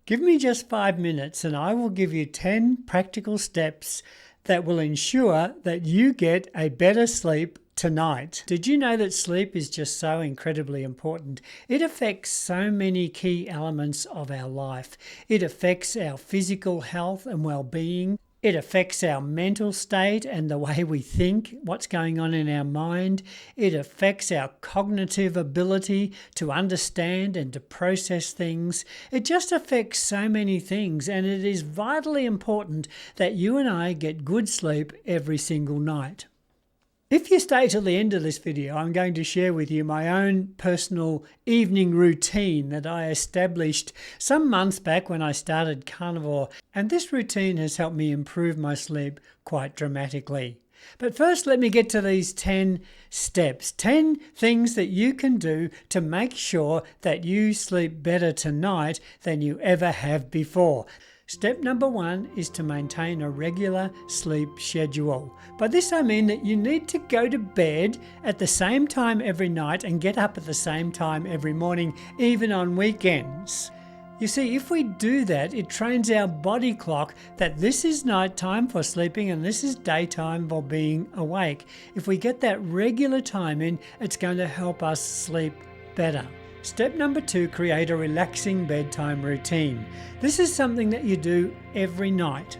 Give me just 5 minutes and I will give you 10 practical steps that will ensure that you get a better sleep tonight. Did you know that sleep is just so incredibly important? It affects so many key elements of our life. It affects our physical health and well-being. It affects our mental state and the way we think, what's going on in our mind. It affects our cognitive ability to understand and to process things. It just affects so many things, and it is vitally important that you and I get good sleep every single night. If you stay till the end of this video, I'm going to share with you my own personal evening routine that I established some months back when I started Carnivore, and this routine has helped me improve my sleep quite dramatically. But first, let me get to these 10 steps, 10 things that you can do to make sure that you sleep better tonight than you ever have before. Step number 1 is to maintain a regular sleep schedule. By this I mean that you need to go to bed at the same time every night and get up at the same time every morning, even on weekends. You see, if we do that, it trains our body clock that this is nighttime for sleeping and this is daytime for being awake. If we get that regular time in, it's going to help us sleep better. Step number 2, create a relaxing bedtime routine. This is something that you do every night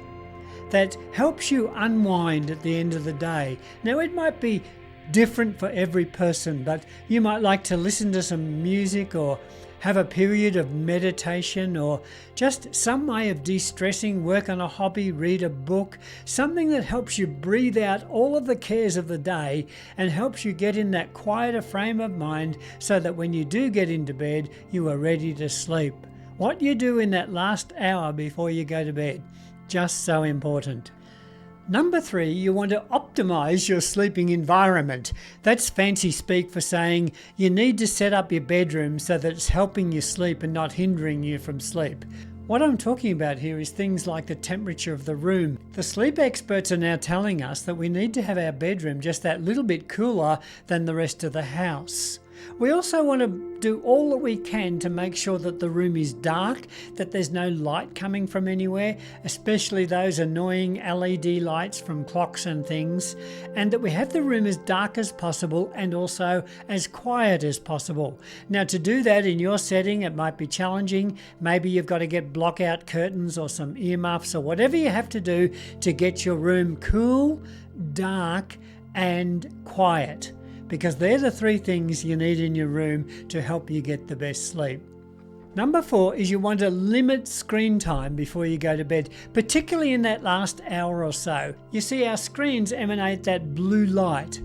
that helps you unwind at the end of the day. Now, it might be different for every person, but you might like to listen to some music or have a period of meditation or just some way of de-stressing, work on a hobby, read a book, something that helps you breathe out all of the cares of the day and helps you get in that quieter frame of mind so that when you do get into bed, you are ready to sleep. What you do in that last hour before you go to bed, just so important. Number 3, you want to optimize your sleeping environment. That's fancy speak for saying you need to set up your bedroom so that it's helping you sleep and not hindering you from sleep. What I'm talking about here is things like the temperature of the room. The sleep experts are now telling us that we need to have our bedroom just that little bit cooler than the rest of the house. We also want to do all that we can to make sure that the room is dark, that there's no light coming from anywhere, especially those annoying LED lights from clocks and things, and that we have the room as dark as possible and also as quiet as possible. Now, to do that in your setting, it might be challenging. Maybe you've got to get block-out curtains or some earmuffs or whatever you have to do to get your room cool, dark, and quiet, because they're the 3 things you need in your room to help you get the best sleep. Number 4 is you want to limit screen time before you go to bed, particularly in that last hour or so. You see, our screens emanate that blue light,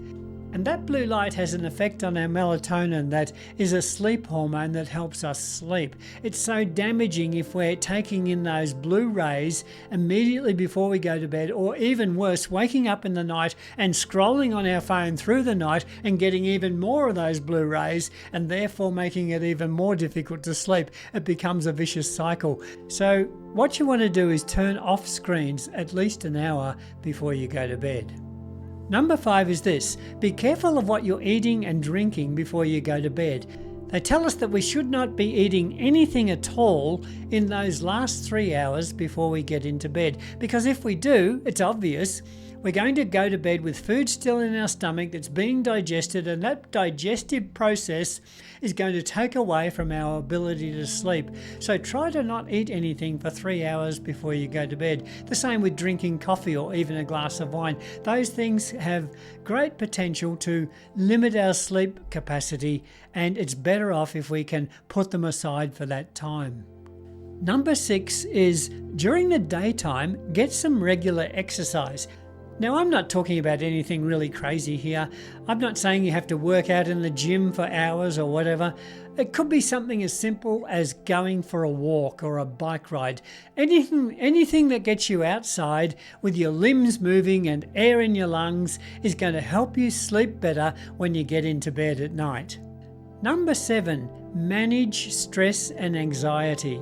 and that blue light has an effect on our melatonin, that is a sleep hormone that helps us sleep. It's so damaging if we're taking in those blue rays immediately before we go to bed, or even worse, waking up in the night and scrolling on our phone through the night and getting even more of those blue rays, and therefore making it even more difficult to sleep. It becomes a vicious cycle. So what you want to do is turn off screens at least an hour before you go to bed. Number 5 is this: be careful of what you're eating and drinking before you go to bed. They tell us that we should not be eating anything at all in those last 3 hours before we get into bed, because if we do, it's obvious, we're going to go to bed with food still in our stomach that's being digested, and that digestive process is going to take away from our ability to sleep. So try to not eat anything for 3 hours before you go to bed. The same with drinking coffee or even a glass of wine. Those things have great potential to limit our sleep capacity, and it's better off if we can put them aside for that time. Number 6 is, during the daytime, get some regular exercise. Now, I'm not talking about anything really crazy here. I'm not saying you have to work out in the gym for hours or whatever. It could be something as simple as going for a walk or a bike ride. Anything that gets you outside with your limbs moving and air in your lungs is going to help you sleep better when you get into bed at night. Number 7, manage stress and anxiety.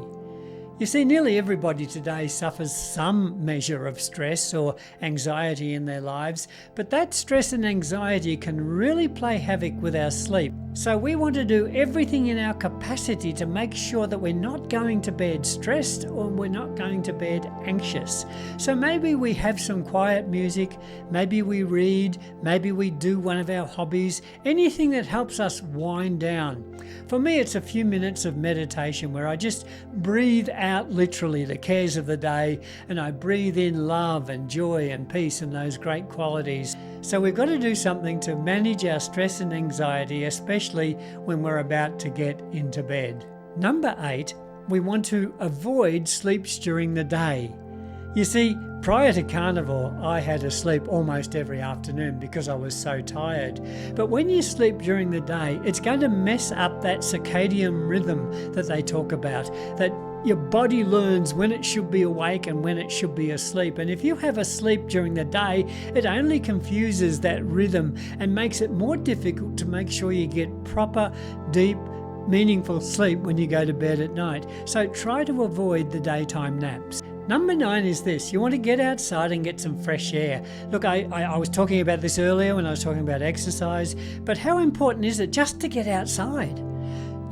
You see, nearly everybody today suffers some measure of stress or anxiety in their lives, but that stress and anxiety can really play havoc with our sleep. So we want to do everything in our capacity to make sure that we're not going to bed stressed or we're not going to bed anxious. So maybe we have some quiet music, maybe we read, maybe we do one of our hobbies, anything that helps us wind down. For me, it's a few minutes of meditation where I just breathe out literally the cares of the day, and I breathe in love and joy and peace and those great qualities. So we've got to do something to manage our stress and anxiety, especially when we're about to get into bed. Number 8, we want to avoid sleeps during the day. You see, prior to Carnivore, I had to sleep almost every afternoon because I was so tired. But when you sleep during the day, it's going to mess up that circadian rhythm that they talk about, that your body learns when it should be awake and when it should be asleep. And if you have a sleep during the day, it only confuses that rhythm and makes it more difficult to make sure you get proper, deep, meaningful sleep when you go to bed at night. So try to avoid the daytime naps. Number 9 is this: you want to get outside and get some fresh air. Look, I was talking about this earlier when I was talking about exercise, but how important is it just to get outside?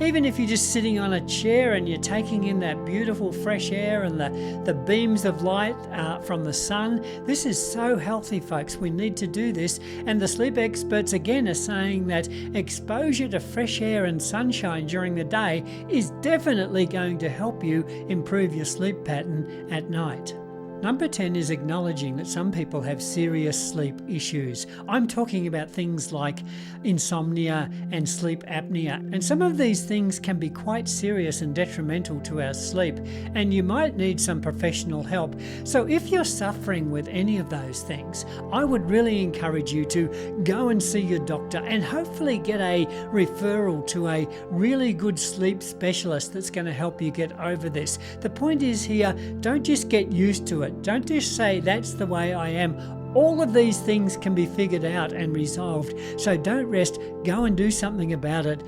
Even if you're just sitting on a chair and you're taking in that beautiful fresh air and the beams of light from the sun, this is so healthy, folks. We need to do this. And the sleep experts again are saying that exposure to fresh air and sunshine during the day is definitely going to help you improve your sleep pattern at night. Number 10 is acknowledging that some people have serious sleep issues. I'm talking about things like insomnia and sleep apnea. And some of these things can be quite serious and detrimental to our sleep. And you might need some professional help. So if you're suffering with any of those things, I would really encourage you to go and see your doctor and hopefully get a referral to a really good sleep specialist that's going to help you get over this. The point is here, don't just get used to it. Don't just say, that's the way I am. All of these things can be figured out and resolved. So don't rest, go and do something about it.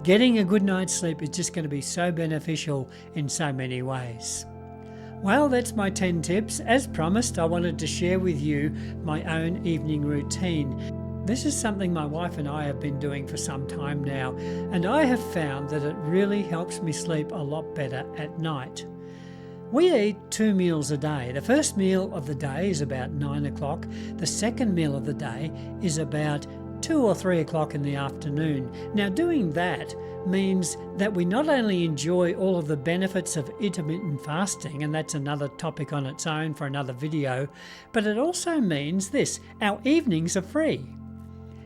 Getting a good night's sleep is just going to be so beneficial in so many ways. Well, that's my 10 tips. As promised, I wanted to share with you my own evening routine. This is something my wife and I have been doing for some time now, and I have found that it really helps me sleep a lot better at night. We eat 2 meals a day. The first meal of the day is about 9 o'clock. The second meal of the day is about 2 or 3 o'clock in the afternoon. Now, doing that means that we not only enjoy all of the benefits of intermittent fasting, and that's another topic on its own for another video, but it also means this: our evenings are free.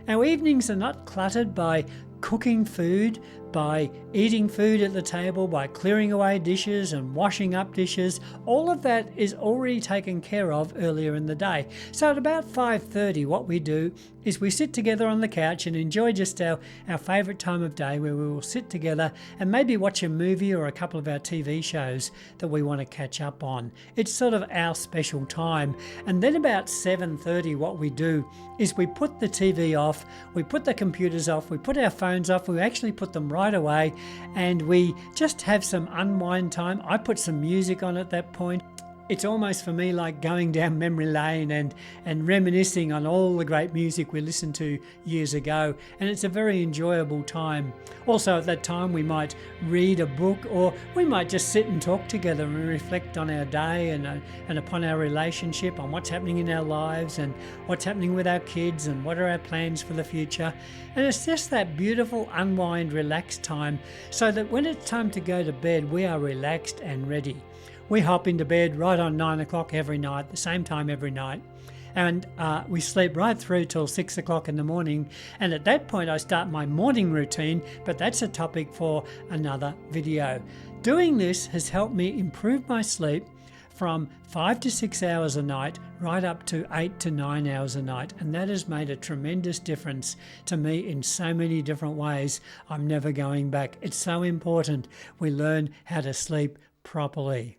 Our evenings are not cluttered by cooking food, by eating food at the table, by clearing away dishes and washing up dishes. All of that is already taken care of earlier in the day. So at about 5:30, what we do is we sit together on the couch and enjoy just our favourite time of day, where we will sit together and maybe watch a movie or a couple of our TV shows that we want to catch up on. It's sort of our special time. And then about 7:30, what we do is we put the TV off, we put the computers off, we put our phones off, we actually put them right away, and we just have some unwind time. I put some music on at that point. It's almost for me like going down memory lane and reminiscing on all the great music we listened to years ago, and it's a very enjoyable time. Also at that time we might read a book, or we might just sit and talk together and reflect on our day and upon our relationship, on what's happening in our lives and what's happening with our kids and what are our plans for the future. And it's just that beautiful unwind, relaxed time, so that when it's time to go to bed, we are relaxed and ready. We hop into bed right on 9 o'clock every night, the same time every night. And we sleep right through till 6 o'clock in the morning. And at that point, I start my morning routine, but that's a topic for another video. Doing this has helped me improve my sleep from 5 to 6 hours a night, right up to 8 to 9 hours a night. And that has made a tremendous difference to me in so many different ways. I'm never going back. It's so important we learn how to sleep properly.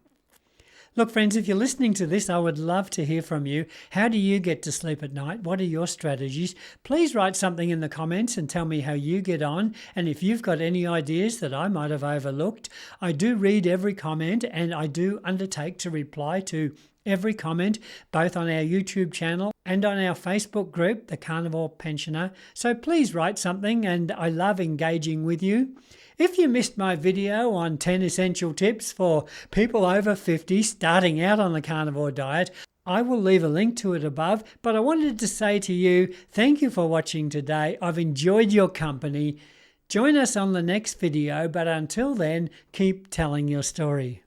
Look, friends, if you're listening to this, I would love to hear from you. How do you get to sleep at night? What are your strategies? Please write something in the comments and tell me how you get on. And if you've got any ideas that I might have overlooked, I do read every comment, and I do undertake to reply to every comment, both on our YouTube channel and on our Facebook group, The Carnivore Pensioner. So please write something, and I love engaging with you. If you missed my video on 10 essential tips for people over 50 starting out on the carnivore diet, I will leave a link to it above, but I wanted to say to you, thank you for watching today. I've enjoyed your company. Join us on the next video, but until then, keep telling your story.